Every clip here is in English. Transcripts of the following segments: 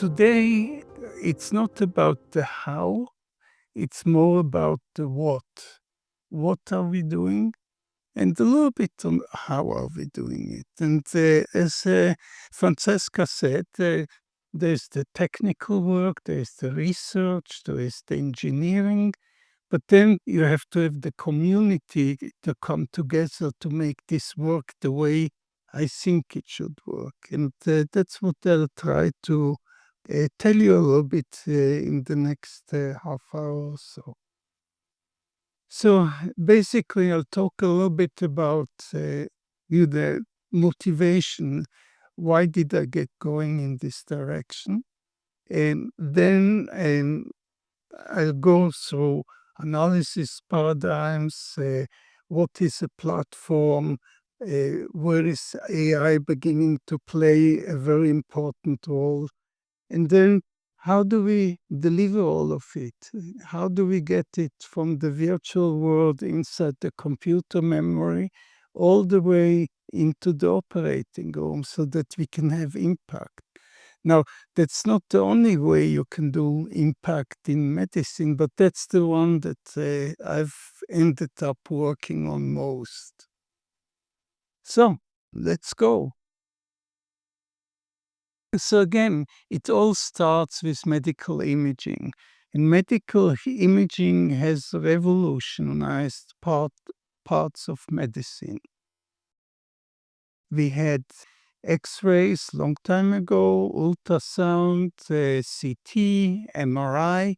Today, it's not about the how, it's more about the what. What are we doing? And a little bit on how are we doing it. And as Francesca said, there's the technical work, there's the research, there is the engineering, but then you have to have the community to come together to make this work the way I think it should work. And that's what I'll try to tell you a little bit in the next half hour or so. So basically, I'll talk a little bit about the motivation. Why did I get going in this direction? And then I'll go through analysis paradigms, what is a platform, where is AI beginning to play a very important role, and then how do we deliver all of it? How do we get it from the virtual world inside the computer memory all the way into the operating room so that we can have impact? Now, that's not the only way you can do impact in medicine, but that's the one that I've ended up working on most. So, let's go. So again, it all starts with medical imaging. And medical imaging has revolutionized parts of medicine. We had X-rays long time ago, ultrasound, CT, MRI,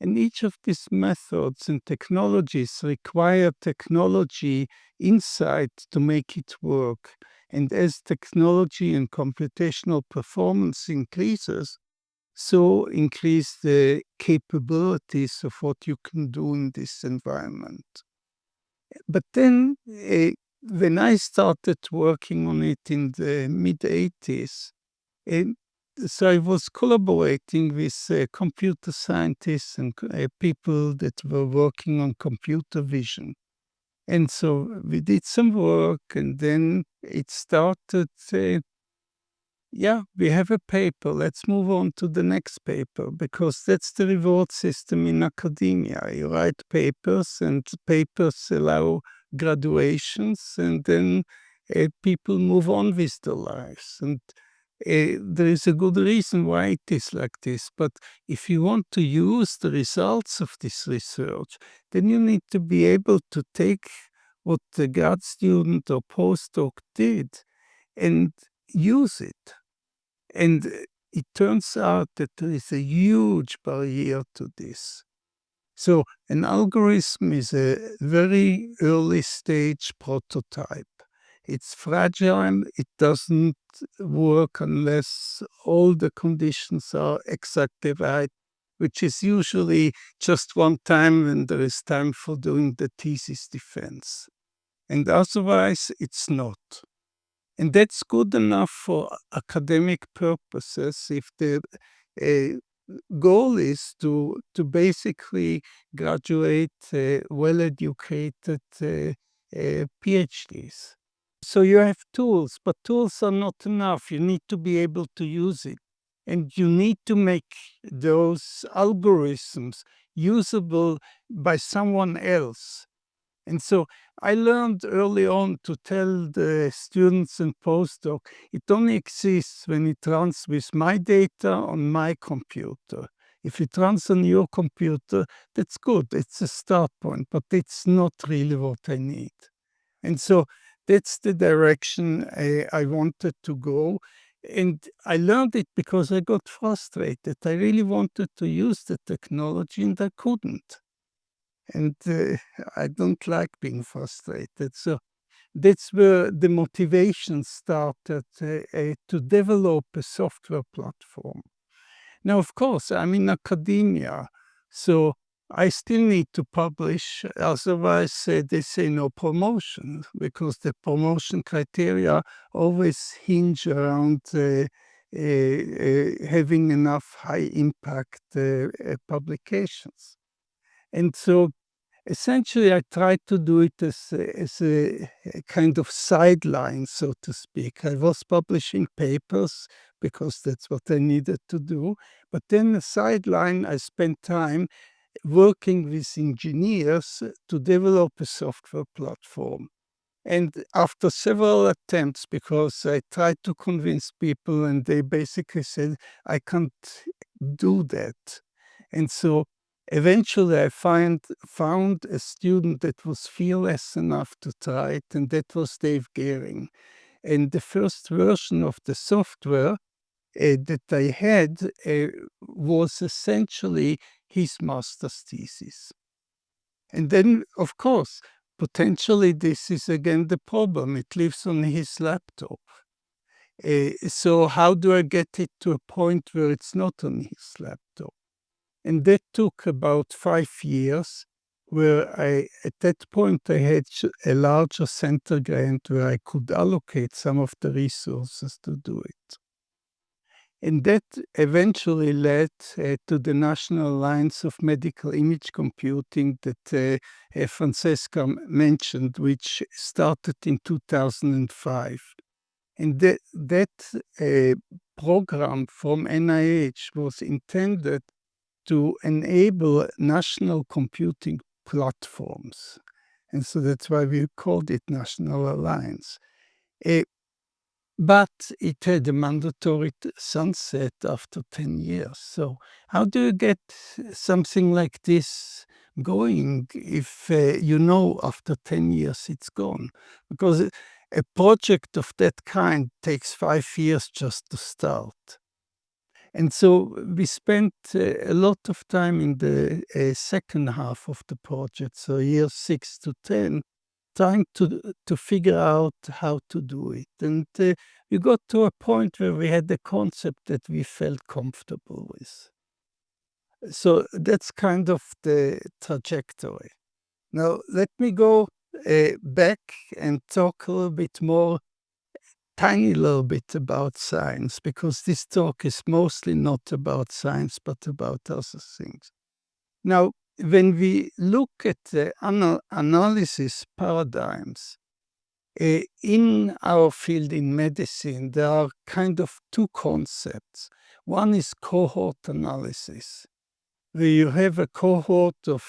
and each of these methods and technologies require technology insight to make it work. And as technology and computational performance increases, so increase the capabilities of what you can do in this environment. But then when I started working on it in the mid-80s, so I was collaborating with computer scientists and people that were working on computer vision. And so we did some work, and then it started, we have a paper, let's move on to the next paper, because that's the reward system in academia. You write papers, and papers allow graduations, and then people move on with their lives. And there is a good reason why it is like this, but if you want to use the results of this research, then you need to be able to take what the grad student or postdoc did and use it. And it turns out that there is a huge barrier to this. So an algorithm is a very early stage prototype. It's fragile, it doesn't work unless all the conditions are exactly right, which is usually just one time when there is time for doing the thesis defense. And otherwise, it's not. And that's good enough for academic purposes if the goal is to basically graduate well-educated PhDs. So you have tools, but tools are not enough. You need to be able to use it. And you need to make those algorithms usable by someone else. And so I learned early on to tell the students and postdoc, it only exists when it runs with my data on my computer. If it runs on your computer, that's good. It's a start point, but it's not really what I need. And so that's the direction I wanted to go. And I learned it because I got frustrated. I really wanted to use the technology and I couldn't. And I don't like being frustrated. So that's where the motivation started to develop a software platform. Now, of course, I'm in academia, so I still need to publish. Otherwise, they say no promotion, because the promotion criteria always hinge around having enough high impact publications. And so essentially I tried to do it as a kind of sideline, so to speak. I was publishing papers because that's what I needed to do. But then the sideline, I spent time working with engineers to develop a software platform. And after several attempts, because I tried to convince people and they basically said, I can't do that. And so eventually I found a student that was fearless enough to try it, and that was Dave Gehring. And the first version of the software that I had was essentially his master's thesis. And then, of course, potentially this is again the problem. It lives on his laptop. So how do I get it to a point where it's not on his laptop? And that took about 5 years, where at that point I had a larger center grant where I could allocate some of the resources to do it. And that eventually led to the National Alliance of Medical Image Computing that Francesca mentioned, which started in 2005. And that program from NIH was intended to enable national computing platforms. And so that's why we called it National Alliance. But it had a mandatory sunset after 10 years. So how do you get something like this going if you know after 10 years it's gone? Because a project of that kind takes 5 years just to start. And so we spent a lot of time in the second half of the project, so years 6 to 10, trying to figure out how to do it. And we got to a point where we had a concept that we felt comfortable with. So that's kind of the trajectory. Now, let me go back and talk a little bit more, tiny little bit about science, because this talk is mostly not about science, but about other things. Now, when we look at the analysis paradigms, in our field in medicine, there are kind of two concepts. One is cohort analysis, where you have a cohort of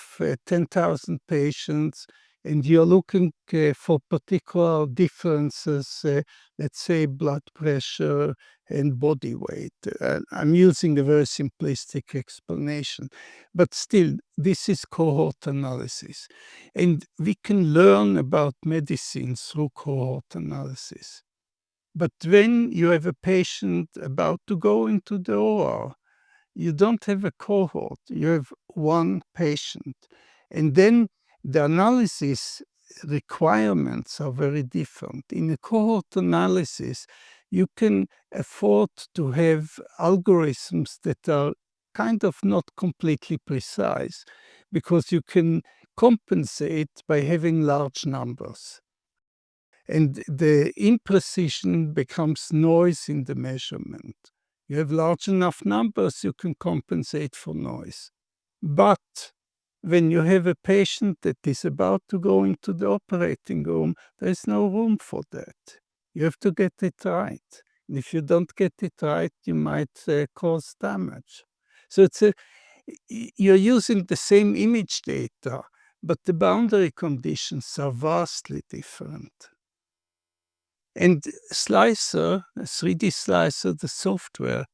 10,000 patients and you're looking for particular differences, let's say blood pressure and body weight. I'm using a very simplistic explanation, but still, this is cohort analysis. And we can learn about medicine through cohort analysis. But when you have a patient about to go into the OR, you don't have a cohort, you have one patient. And then the analysis requirements are very different. In a cohort analysis, you can afford to have algorithms that are kind of not completely precise, because you can compensate by having large numbers. And the imprecision becomes noise in the measurement. You have large enough numbers, you can compensate for noise. But when you have a patient that is about to go into the operating room, there is no room for that. You have to get it right. And if you don't get it right, you might cause damage. So you're using the same image data, but the boundary conditions are vastly different. And Slicer, a 3D Slicer, the software,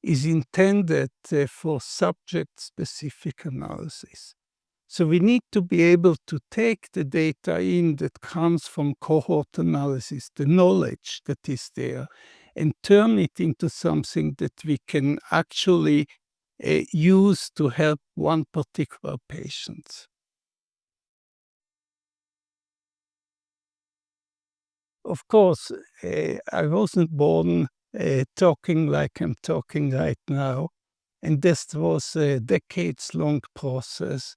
is intended for subject-specific analysis. So we need to be able to take the data in that comes from cohort analysis, the knowledge that is there, and turn it into something that we can actually use to help one particular patient. Of course, I wasn't born talking like I'm talking right now. And this was a decades-long process.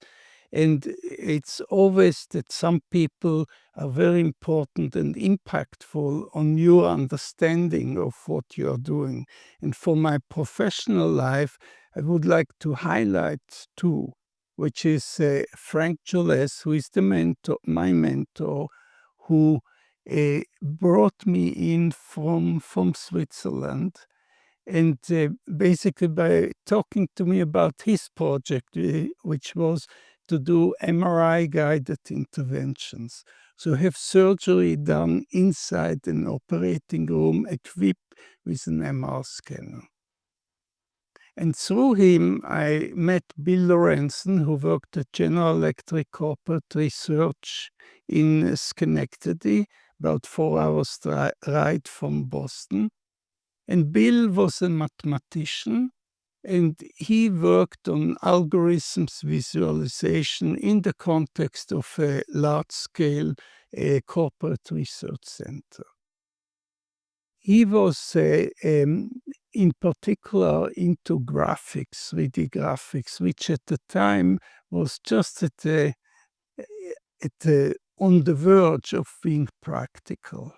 And it's always that some people are very important and impactful on your understanding of what you are doing. And for my professional life, I would like to highlight two, which is Frank Joles, who is my mentor, who brought me in from Switzerland. And basically by talking to me about his project, which was to do MRI-guided interventions. So have surgery done inside an operating room equipped with an MR scanner. And through him, I met Bill Lorenzen, who worked at General Electric Corporate Research in Schenectady, about 4 hours ride from Boston. And Bill was a mathematician, and he worked on algorithms visualization in the context of a large-scale corporate research center. He was in particular into graphics, 3D graphics, which at the time was just on the verge of being practical.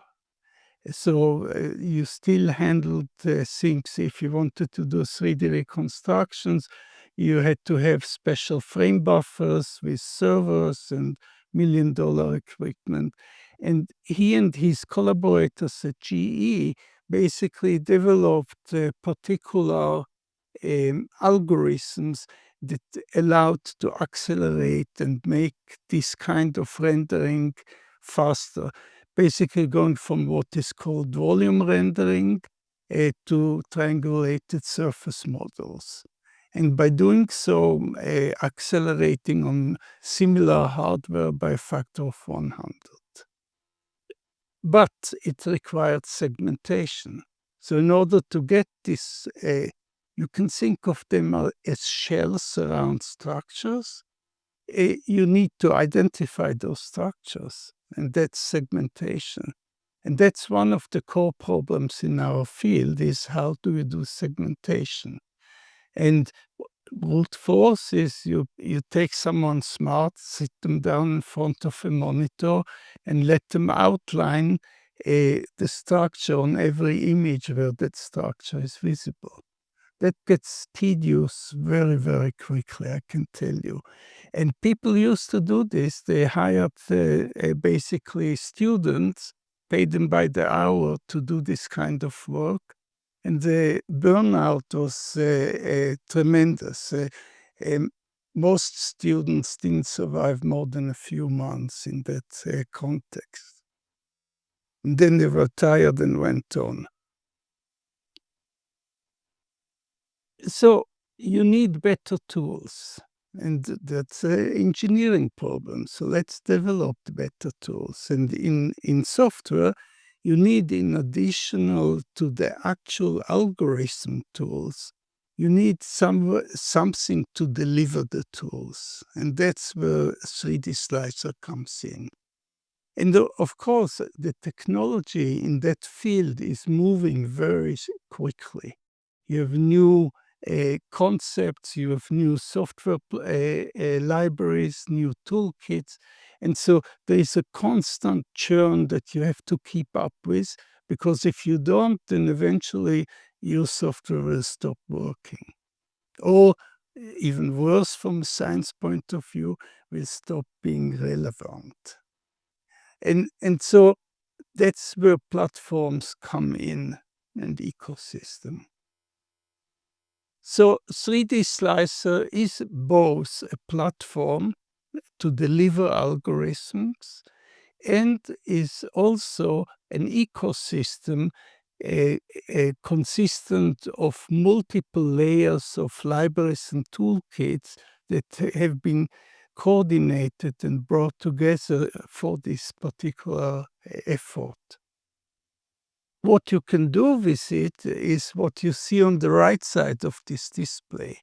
So you still handled things. If you wanted to do 3D reconstructions, you had to have special frame buffers with servers and $1 million equipment. And he and his collaborators at GE basically developed particular algorithms that allowed to accelerate and make this kind of rendering faster. Basically going from what is called volume rendering to triangulated surface models. And by doing so, accelerating on similar hardware by a factor of 100. But it required segmentation. So in order to get this, you can think of them as shells around structures. You need to identify those structures, and that's segmentation. And that's one of the core problems in our field, is how do you do segmentation? And brute force is you take someone smart, sit them down in front of a monitor, and let them outline the structure on every image where that structure is visible. That gets tedious very, very quickly, I can tell you. And people used to do this. They hired basically students, paid them by the hour to do this kind of work. And the burnout was tremendous. Most students didn't survive more than a few months in that context. And then they retired and went on. So you need better tools, and that's an engineering problem. So let's develop better tools. And in software, you need, in additional to the actual algorithm tools, you need something to deliver the tools. And that's where 3D Slicer comes in. And of course, the technology in that field is moving very quickly. You have new concepts, you have new software libraries, new toolkits. And so there is a constant churn that you have to keep up with, because if you don't, then eventually your software will stop working. Or even worse, from a science point of view, will stop being relevant. And so that's where platforms come in, and ecosystem. So 3D Slicer is both a platform to deliver algorithms and is also an ecosystem consistent of multiple layers of libraries and toolkits that have been coordinated and brought together for this particular effort. What you can do with it is what you see on the right side of this display.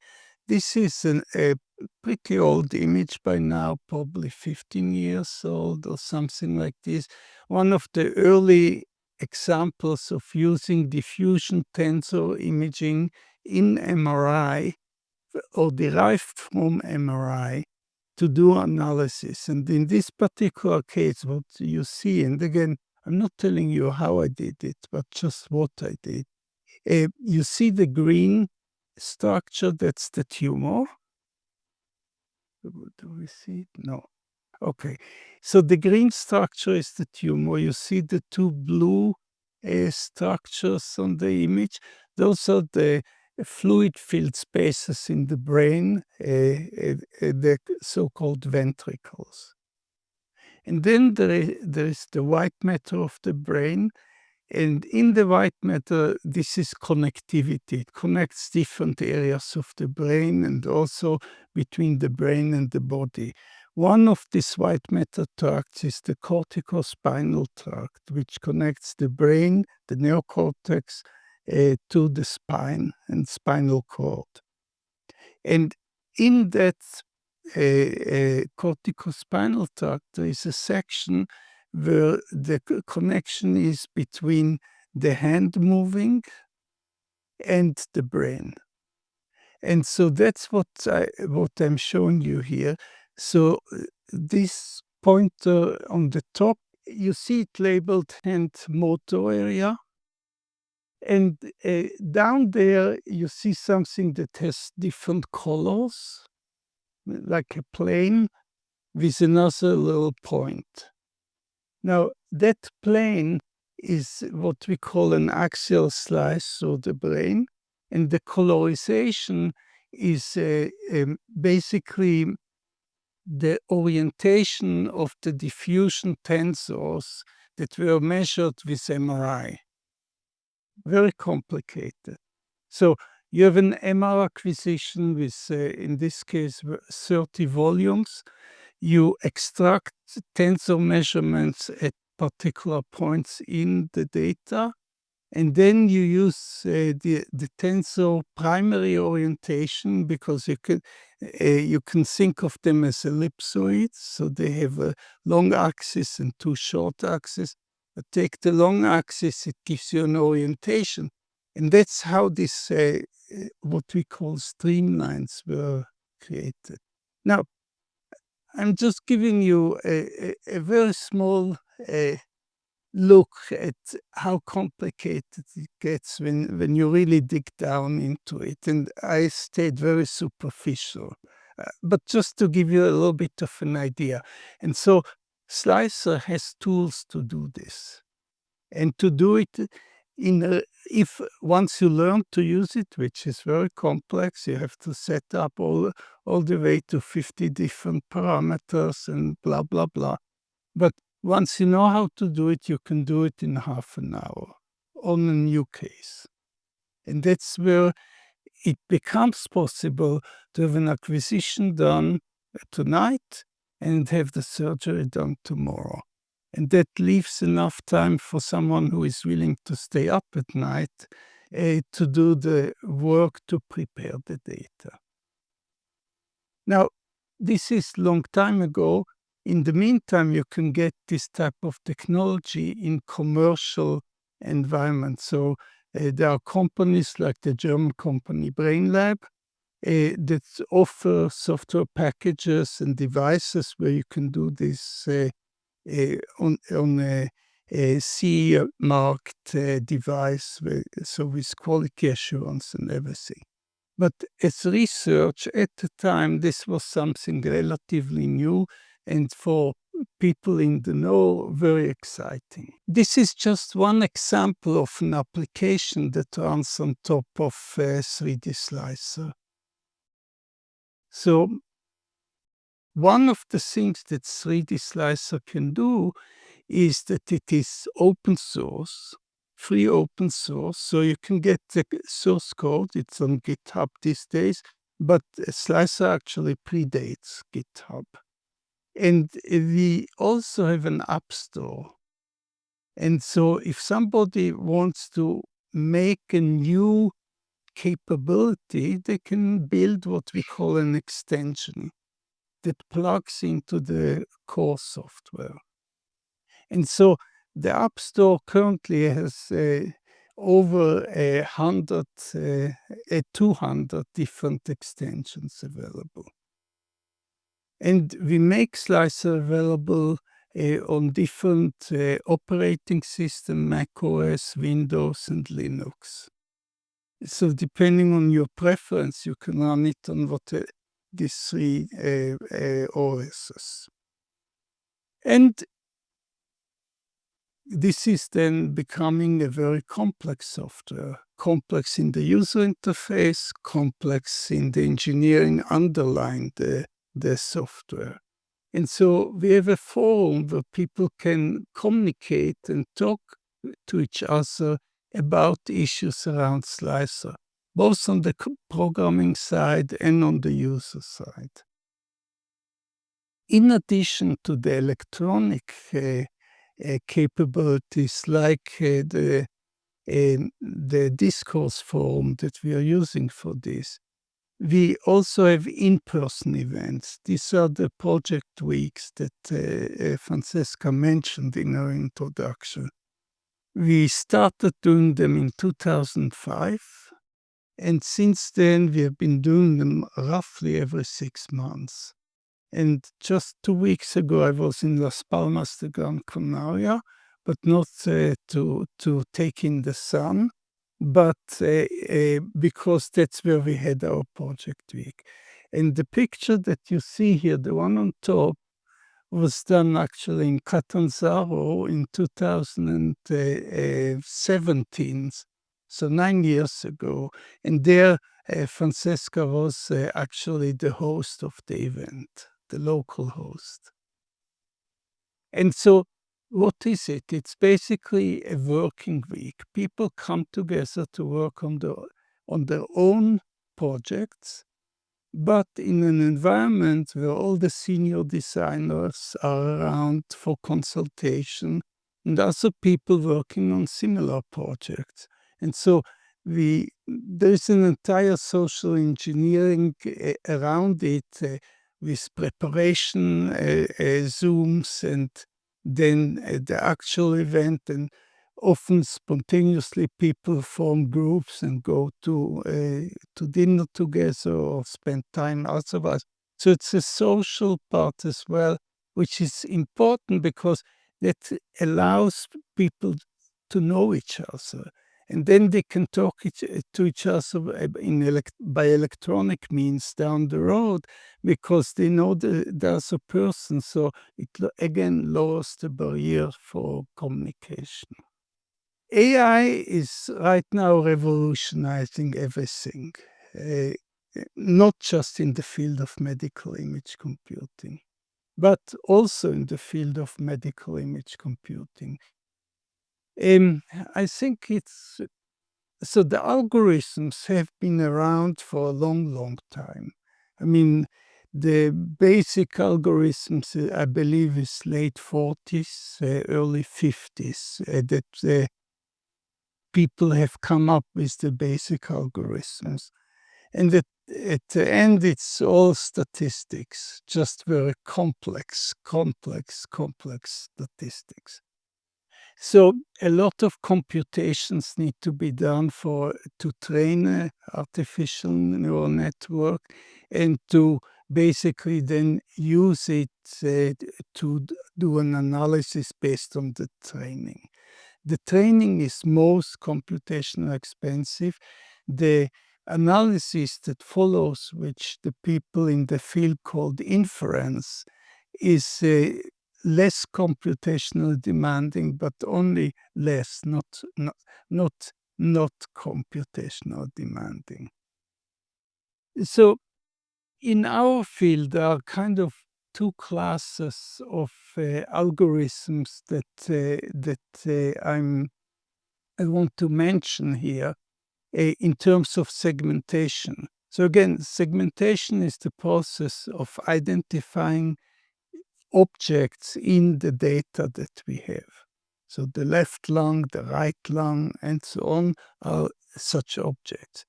This is a pretty old image by now, probably 15 years old or something like this. One of the early examples of using diffusion tensor imaging in MRI or derived from MRI to do analysis. And in this particular case, what you see, and again, I'm not telling you how I did it, but just what I did. You see the green structure, that's the tumor. Do we see it? No. Okay. So the green structure is the tumor. You see the two blue structures on the image. Those are the fluid filled spaces in the brain, the so-called ventricles. And then there is the white matter of the brain. And in the white matter, this is connectivity. It connects different areas of the brain and also between the brain and the body. One of these white matter tracts is the corticospinal tract, which connects the brain, the neocortex, to the spine and spinal cord. And in that corticospinal tract, there is a section where the connection is between the hand moving and the brain. And so that's what I'm showing you here. So this pointer on the top, you see it labeled hand motor area. And down there, you see something that has different colors, like a plane with another little point. Now, that plane is what we call an axial slice through the brain, and the colorization is basically the orientation of the diffusion tensors that were measured with MRI. Very complicated. So you have an MR acquisition with, in this case, 30 volumes. You extract tensor measurements at particular points in the data, and then you use the tensor primary orientation, because you can think of them as ellipsoids, so they have a long axis and two short axes. But take the long axis, it gives you an orientation, and that's how this what we call streamlines were created. Now, I'm just giving you a very small look at how complicated it gets when you really dig down into it. And I stayed very superficial, but just to give you a little bit of an idea. And so Slicer has tools to do this. And to do it if once you learn to use it, which is very complex, you have to set up all the way to 50 different parameters and blah, blah, blah. But once you know how to do it, you can do it in half an hour on a new case. And that's where it becomes possible to have an acquisition done tonight and have the surgery done tomorrow. And that leaves enough time for someone who is willing to stay up at night to do the work to prepare the data. Now, this is a long time ago. In the meantime, you can get this type of technology in commercial environments. So there are companies like the German company BrainLab that offer software packages and devices where you can do this on a CE-marked device, so with quality assurance and everything. But as research at the time, this was something relatively new, and for people in the know, very exciting. This is just one example of an application that runs on top of a 3D slicer. So one of the things that 3D slicer can do is that it is open source, free open source, so you can get the source code. It's on GitHub these days, but Slicer actually predates GitHub. And we also have an app store. And so if somebody wants to make a new capability, they can build what we call an extension that plugs into the core software. And so the App Store currently has over 200 different extensions available. And we make Slicer available on different operating systems, Mac OS, Windows, and Linux. So depending on your preference, you can run it on these three OSs. And this is then becoming a very complex software, complex in the user interface, complex in the engineering underlying the software. And so we have a forum where people can communicate and talk to each other about issues around Slicer, both on the programming side and on the user side. In addition to the electronic capabilities like the discourse forum that we are using for this, we also have in-person events. These are the project weeks that Francesca mentioned in her introduction. We started doing them in 2005, and since then we have been doing them roughly every 6 months. And just 2 weeks ago, I was in Las Palmas de Gran Canaria, but not to take in the sun, but because that's where we had our project week. And the picture that you see here, the one on top, was done actually in Catanzaro in 2017, so 9 years ago. And there, Francesca was actually the host of the event, the local host. And so what is it? It's basically a working week. People come together to work on their own projects, but in an environment where all the senior designers are around for consultation and other people working on similar projects. And so there's an entire social engineering around it with preparation, Zooms, and then the actual event. And often spontaneously people form groups and go to dinner together or spend time otherwise. So it's a social part as well, which is important because that allows people to know each other. And then they can talk to each other by electronic means down the road because they know the other person. So it again lowers the barrier for communication. AI is right now revolutionizing everything, uh, not just in the field of medical image computing, but also in the field of medical image computing. I think so the algorithms have been around for a long, long time. I mean, the basic algorithms, I believe, is late 40s, early 50s, that people have come up with the basic algorithms. And at the end, it's all statistics, just very complex statistics. So a lot of computations need to be done to train an artificial neural network and to basically then use it to do an analysis based on the training. The training is most computationally expensive. The analysis that follows, which the people in the field called inference, is less computationally demanding, but only less, not computational demanding. So in our field, there are kind of two classes of algorithms that I want to mention here in terms of segmentation. So again, segmentation is the process of identifying objects in the data that we have. So the left lung, the right lung, and so on are such objects.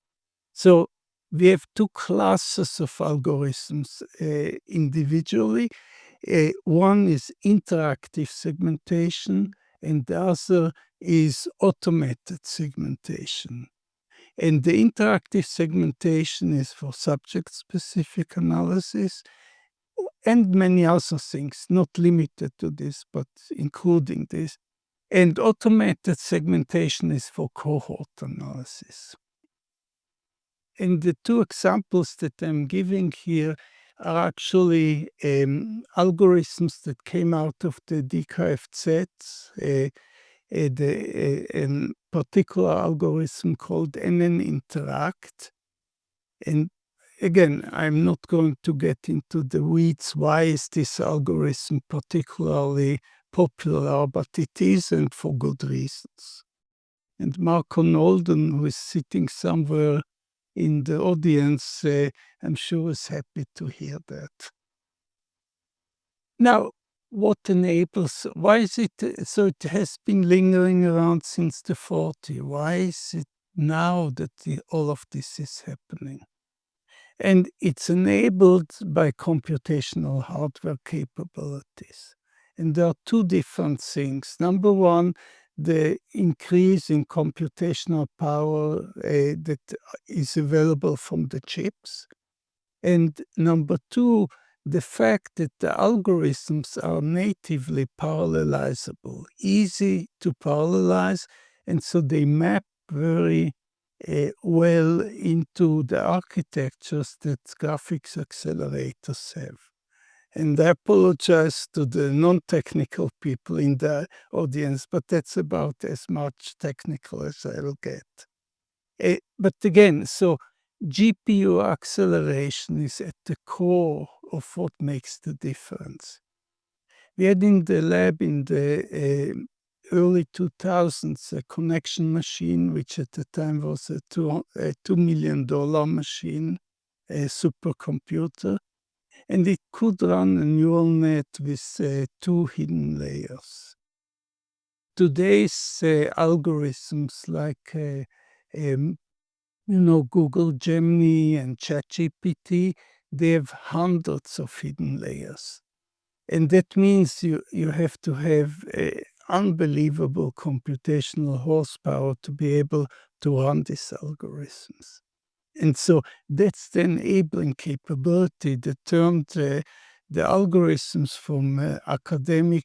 So we have two classes of algorithms individually. One is interactive segmentation, and the other is automated segmentation. And the interactive segmentation is for subject-specific analysis and many other things, not limited to this, but including this. And automated segmentation is for cohort analysis. And the two examples that I'm giving here are actually algorithms that came out of the DKFZ, a particular algorithm called NN Interact. And again, I'm not going to get into the weeds. Why is this algorithm particularly popular? But it is, and for good reasons. And Marco Nolden, who is sitting somewhere in the audience, I'm sure is happy to hear that. Now, what enables, why is it, so it has been lingering around since the 40s. Why is it now that all of this is happening? And it's enabled by computational hardware capabilities. And there are two different things. Number one, the increase in computational power that is available from the chips. And number two, the fact that the algorithms are natively parallelizable, easy to parallelize, and so they map very well into the architectures that graphics accelerators have. And I apologize to the non-technical people in the audience, but that's about as much technical as I'll get. But again, so GPU acceleration is at the core of what makes the difference. We had in the lab in the early 2000s a connection machine, which at the time was a $2 million machine, a supercomputer, and it could run a neural net with 2 hidden layers. Today's algorithms like Google Gemini and ChatGPT, they have hundreds of hidden layers. And that means you have to have unbelievable computational horsepower to be able to run these algorithms. And so that's the enabling capability that turned the algorithms from academic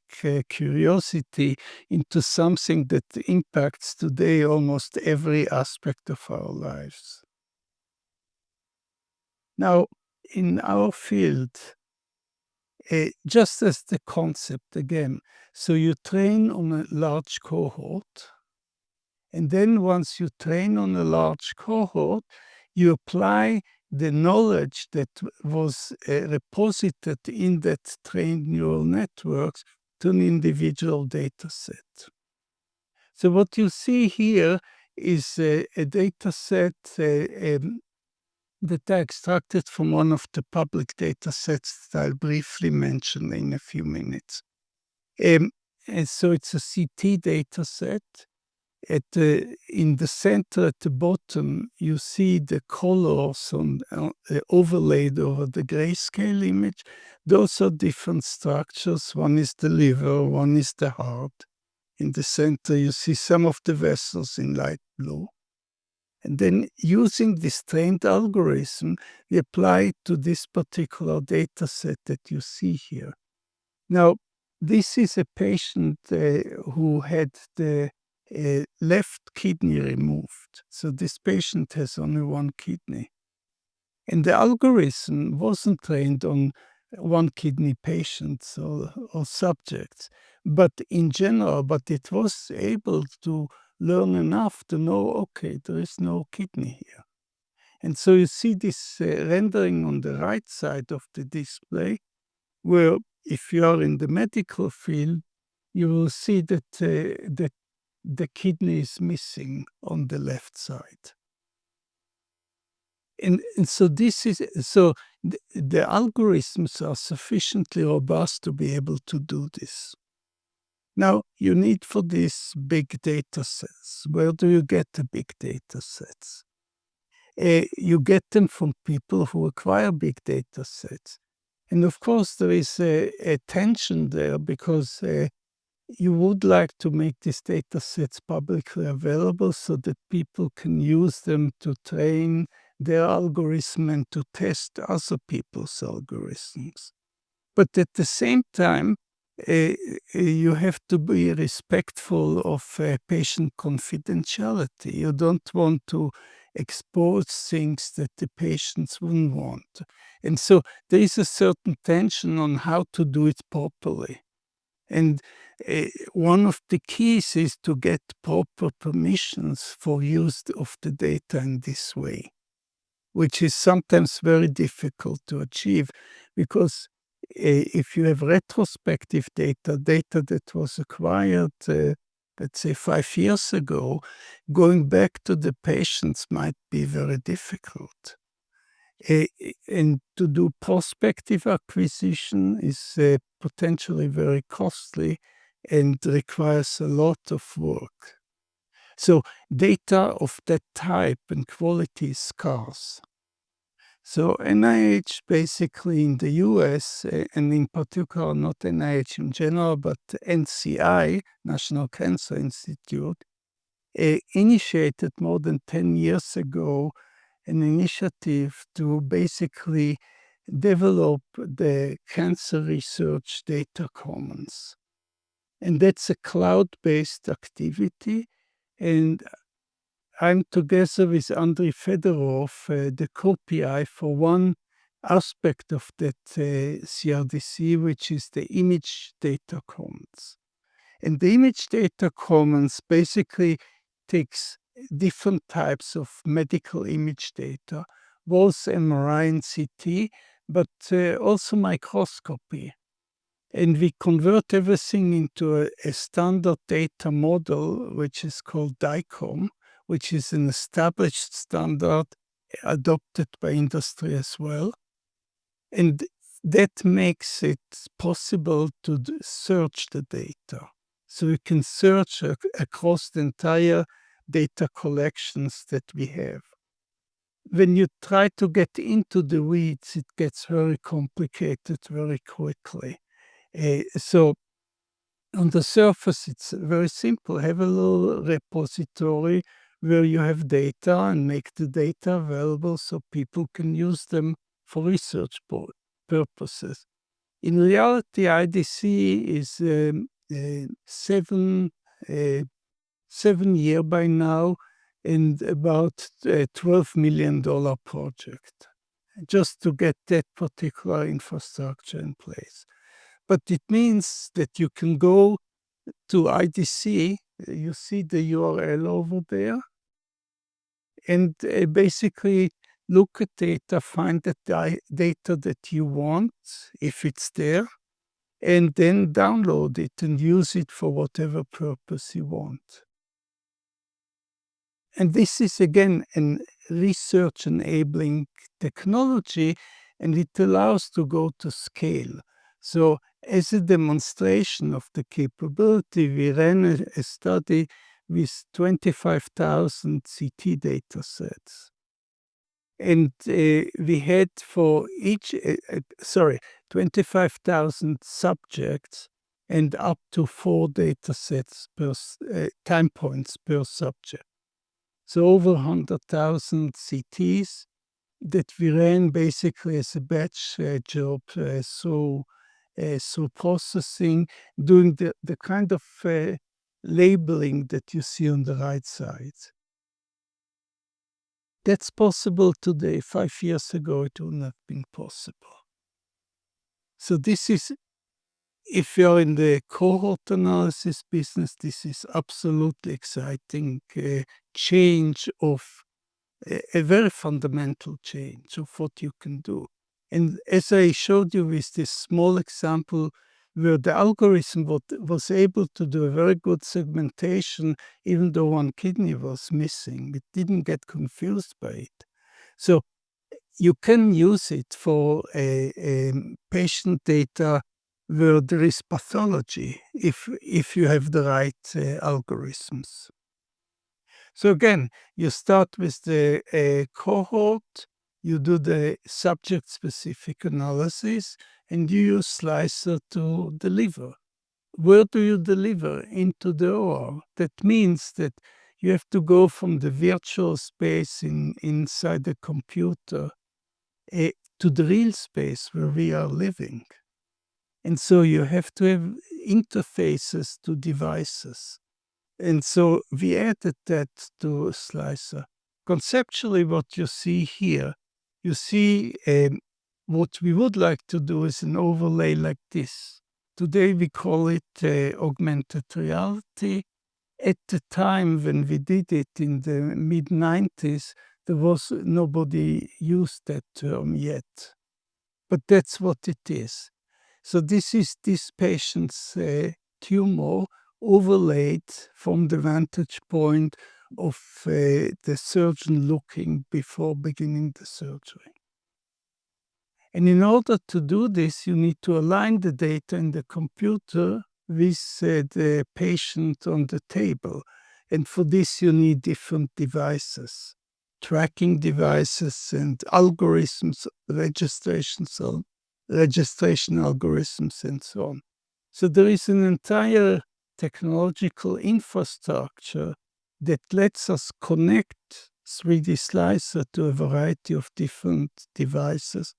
curiosity into something that impacts today almost every aspect of our lives. Now, in our field, just as the concept again, so you train on a large cohort, and then once you train on a large cohort, you apply the knowledge that was reposited in that trained neural networks to an individual data set. So what you see here is a data set that I extracted from one of the public data sets that I'll briefly mention in a few minutes. And so it's a CT data set. In the center at the bottom, you see the colors overlaid over the grayscale image. Those are different structures. One is the liver, one is the heart. In the center, you see some of the vessels in light blue. And then using this trained algorithm, we apply it to this particular data set that you see here. Now, this is a patient who had the left kidney removed. So this patient has only one kidney. And the algorithm wasn't trained on one kidney patients or subjects, but in general, but it was able to learn enough to know, okay, there is no kidney here. And so you see this rendering on the right side of the display, where if you are in the medical field, you will see that the kidney is missing on the left side. And so the algorithms are sufficiently robust to be able to do this. Now, you need for this big data sets. Where do you get the big data sets? You get them from people who acquire big data sets. And of course, there is a tension there because you would like to make these data sets publicly available so that people can use them to train their algorithm and to test other people's algorithms. But at the same time, you have to be respectful of patient confidentiality. You don't want to expose things that the patients wouldn't want. And so there is a certain tension on how to do it properly. And one of the keys is to get proper permissions for use of the data in this way, which is sometimes very difficult to achieve because if you have retrospective data that was acquired, let's say 5 years ago, going back to the patients might be very difficult. And to do prospective acquisition is potentially very costly and requires a lot of work. So data of that type and quality is scarce. So NIH basically in the US, and in particular not NIH in general, but NCI, National Cancer Institute, initiated more than 10 years ago an initiative to basically develop the Cancer Research Data Commons. And that's a cloud-based activity. And I'm together with Andrei Fedorov, the co-PI for one aspect of that CRDC, which is the Image Data Commons. And the Image Data Commons basically takes different types of medical image data, both MRI and CT, but also microscopy. And we convert everything into a standard data model, which is called DICOM, which is an established standard adopted by industry as well. And that makes it possible to search the data. So you can search across the entire data collections that we have. When you try to get into the weeds, it gets very complicated very quickly. So on the surface, it's very simple. Have a little repository where you have data and make the data available so people can use them for research purposes. In reality, IDC is a 7 year by now and about a $12 million project just to get that particular infrastructure in place. But it means that you can go to IDC, you see the URL over there, and basically look at data, find the data that you want, if it's there, and then download it and use it for whatever purpose you want. And this is, again, a research-enabling technology, and it allows to go to scale. So as a demonstration of the capability, we ran a study with 25,000 CT data sets. And we had for each, 25,000 subjects and up to 4 data sets per time points per subject. So over 100,000 CTs that we ran basically as a batch job, so processing, doing the kind of labeling that you see on the right side. That's possible today. 5 years ago, it wouldn't have been possible. So this is, if you're in the cohort analysis business, this is absolutely exciting change of a very fundamental change of what you can do. And as I showed you with this small example where the algorithm was able to do a very good segmentation, even though one kidney was missing, it didn't get confused by it. So you can use it for a patient data where there is pathology if you have the right algorithms. So again, you start with the cohort, you do the subject-specific analysis, and you use Slicer to deliver. Where do you deliver? Into the OR. That means that you have to go from the virtual space inside the computer to the real space where we are living. And so you have to have interfaces to devices. And so we added that to Slicer. conceptually what you see here, you see what we would like to do is an overlay like this. Today we call it augmented reality. At the time when we did it in the mid-90s, there was nobody used that term yet. But that's what it is. So this is this patient's tumor overlaid from the vantage point of the surgeon looking before beginning the surgery. And in order to do this, you need to align the data in the computer with the patient on the table. And for this, you need different devices, tracking devices and algorithms, registration algorithms, and so on. So there is an entire technological infrastructure that lets us connect 3D Slicer to a variety of different devices,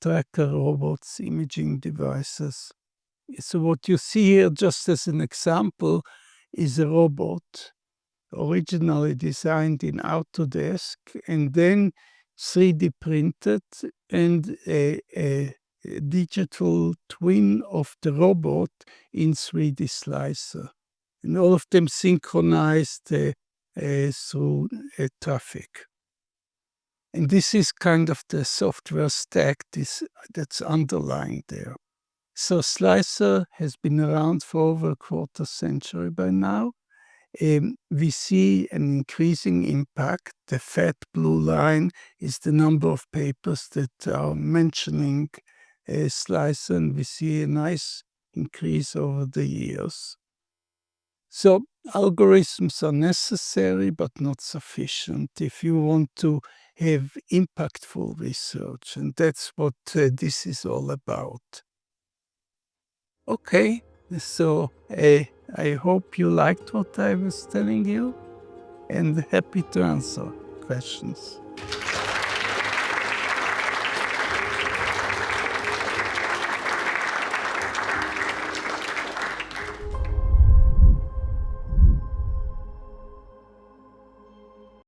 tracker robots, imaging devices. So what you see here, just as an example, is a robot originally designed in Autodesk and then 3D printed, and a digital twin of the robot in 3D Slicer. And all of them synchronized through traffic. And this is kind of the software stack that's underlying there. So Slicer has been around for over a quarter century by now. We see an increasing impact. The fat blue line is the number of papers that are mentioning Slicer, and we see a nice increase over the years. So algorithms are necessary but not sufficient if you want to have impactful research, and that's what this is all about. Okay, so I hope you liked what I was telling you, and happy to answer questions.